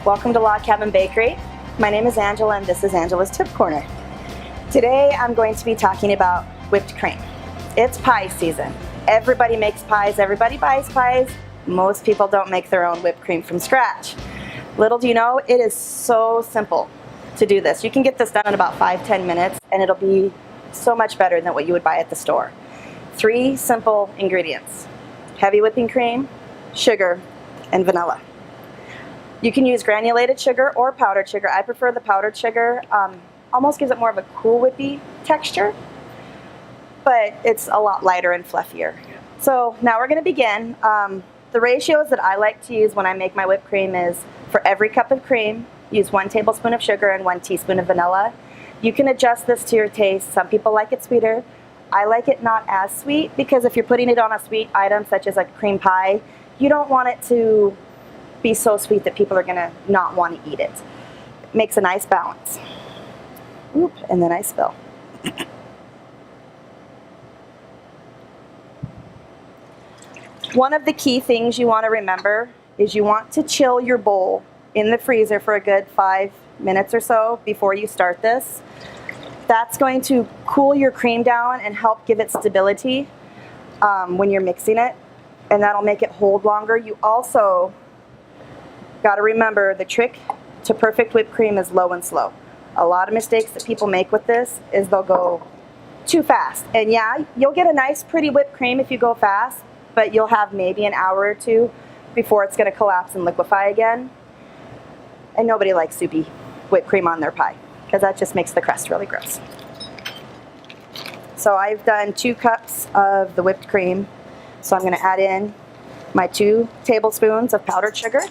Welcome to Log Cabin Bakery. My name is Angela and this is Angela's Tip Corner. Today I'm going to be talking about whipped cream. It's pie season. Everybody makes pies, everybody buys pies. Most people don't make their own whipped cream from scratch. Little do you know, it is so simple to do this. You can get this done in about 5-10 minutes and it'll be so much better than what you would buy at the store. 3 simple ingredients: heavy whipping cream, sugar, and vanilla. You can use granulated sugar or powdered sugar. I prefer the powdered sugar. Almost gives it more of a cool whippy texture, but it's a lot lighter and fluffier. So now we're going to begin. The ratios that I like to use when I make my whipped cream is, for every cup of cream, use 1 tablespoon of sugar and 1 teaspoon of vanilla. You can adjust this to your taste. Some people like it sweeter. I like it not as sweet, because if you're putting it on a sweet item such as a cream pie, you don't want it to be so sweet that people are going to not want to eat it. It makes a nice balance. Oop, and then I spill. One of the key things you want to remember is you want to chill your bowl in the freezer for a good 5 minutes or so before you start this. That's going to cool your cream down and help give it stability when you're mixing it, and that'll make it hold longer. You also got to remember the trick to perfect whipped cream is low and slow. A lot of mistakes that people make with this is they'll go too fast. And yeah, you'll get a nice pretty whipped cream if you go fast, but you'll have maybe an hour or 2 before it's going to collapse and liquefy again. And nobody likes soupy whipped cream on their pie, because that just makes the crust really gross. So I've done 2 cups of the whipped cream. So I'm going to add in my 2 tablespoons of powdered sugar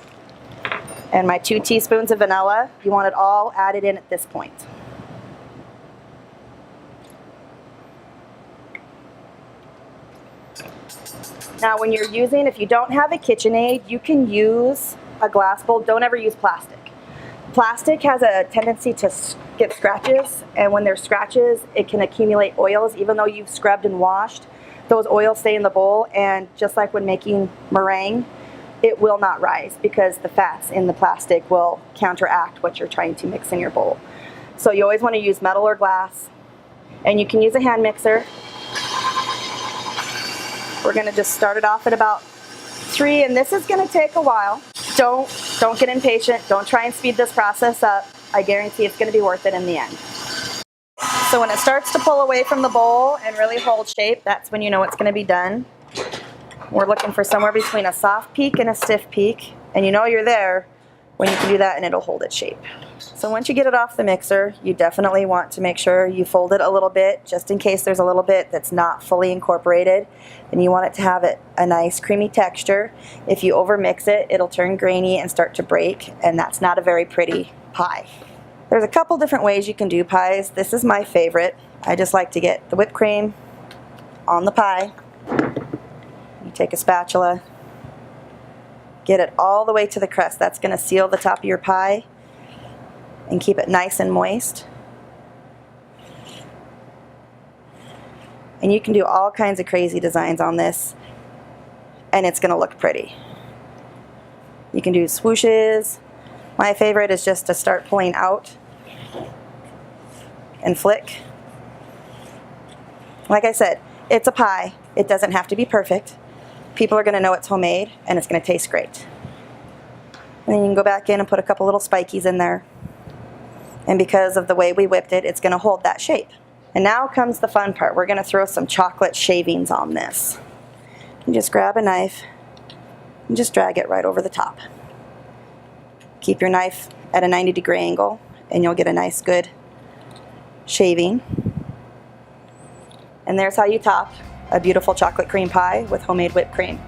and my 2 teaspoons of vanilla. You want it all added in at this point. Now when you're using, if you don't have a KitchenAid, you can use a glass bowl. Don't ever use plastic. Plastic has a tendency to get scratches, and when there's scratches, it can accumulate oils. Even though you've scrubbed and washed, those oils stay in the bowl, and just like when making meringue, it will not rise because the fats in the plastic will counteract what you're trying to mix in your bowl. So you always want to use metal or glass, and you can use a hand mixer. We're going to just start it off at about 3, and this is going to take a while. Don't get impatient. Don't try and speed this process up. I guarantee it's going to be worth it in the end. So when it starts to pull away from the bowl and really hold shape, that's when you know it's going to be done. We're looking for somewhere between a soft peak and a stiff peak, and you know you're there when you can do that and it'll hold its shape. So once you get it off the mixer, you definitely want to make sure you fold it a little bit, just in case there's a little bit that's not fully incorporated, and you want it to have a nice creamy texture. If you overmix it, it'll turn grainy and start to break, and that's not a very pretty pie. There's a couple different ways you can do pies. This is my favorite. I just like to get the whipped cream on the pie. You take a spatula, get it all the way to the crust. That's going to seal the top of your pie and keep it nice and moist. And you can do all kinds of crazy designs on this, and it's going to look pretty. You can do swooshes. My favorite is just to start pulling out and flick. Like I said, it's a pie. It doesn't have to be perfect. People are going to know it's homemade, and it's going to taste great. And then you can go back in and put a couple little spikies in there. And because of the way we whipped it, it's going to hold that shape. And now comes the fun part. We're going to throw some chocolate shavings on this. You just grab a knife and just drag it right over the top. Keep your knife at a 90-degree angle, and you'll get a nice good shaving. And there's how you top a beautiful chocolate cream pie with homemade whipped cream.